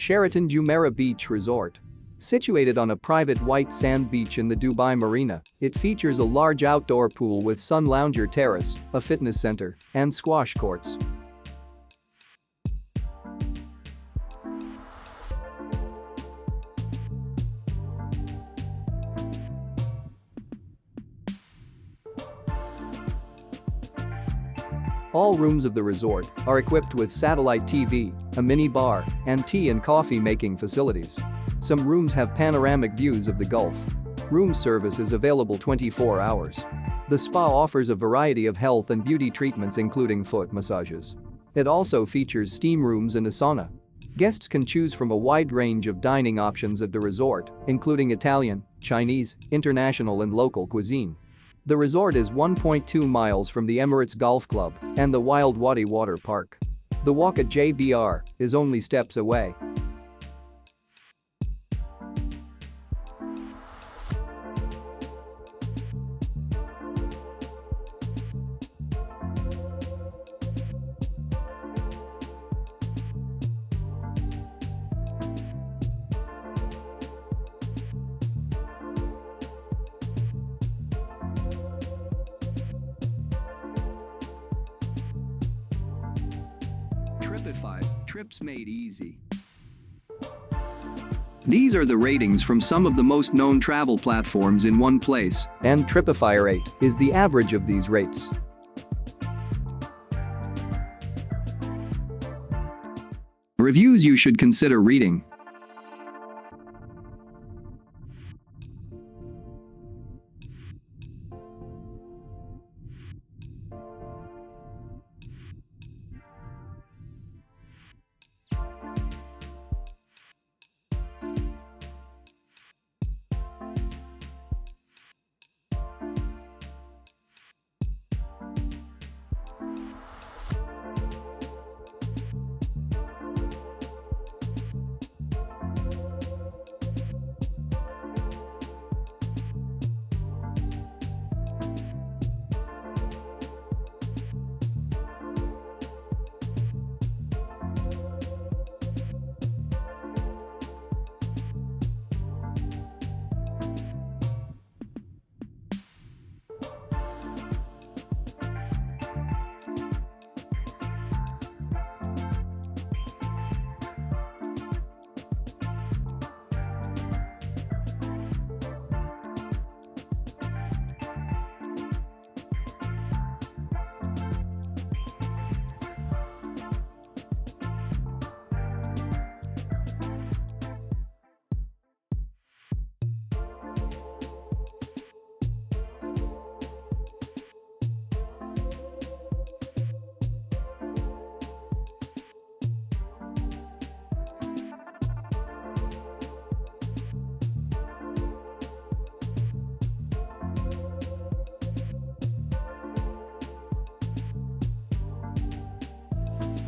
Sheraton Jumeirah Beach Resort. Situated on a private white sand beach in the Dubai Marina, it features a large outdoor pool with sun lounger terrace, a fitness center, and squash courts. All rooms of the resort are equipped with satellite TV, a mini bar, and tea and coffee making facilities. Some rooms have panoramic views of the Gulf. Room service is available 24 hours. The spa offers a variety of health and beauty treatments including foot massages. It also features steam rooms and a sauna. Guests can choose from a wide range of dining options at the resort, including Italian, Chinese, international and local cuisine. The resort is 1.2 miles from the Emirates Golf Club and the Wild Wadi Water Park. The walk at JBR is only steps away. Tripeefy, trips made easy. These are the ratings from some of the most known travel platforms in one place, and Tripeefy rate is the average of these rates. Reviews you should consider reading.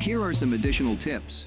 Here are some additional tips.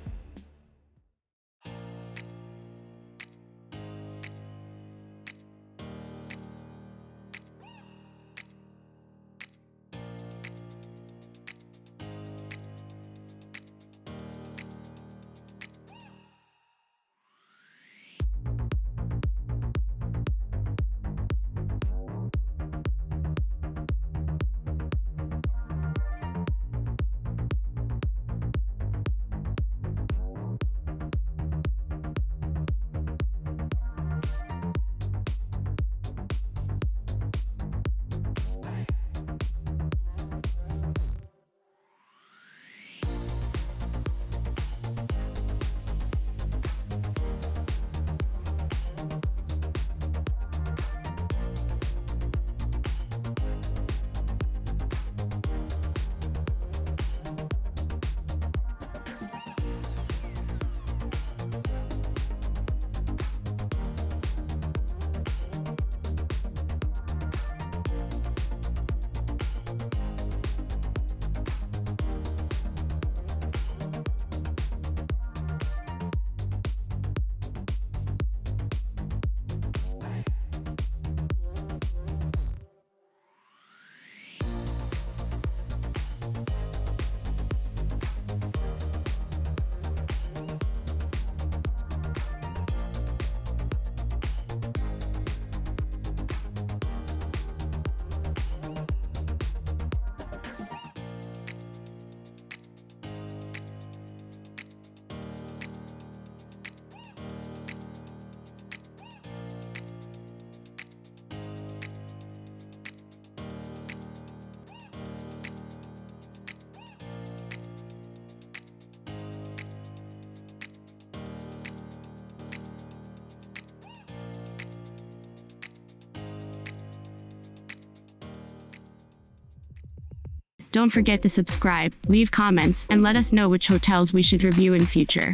Don't forget to subscribe, leave comments, and let us know which hotels we should review in future.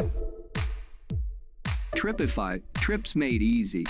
Tripeefy, trips made easy.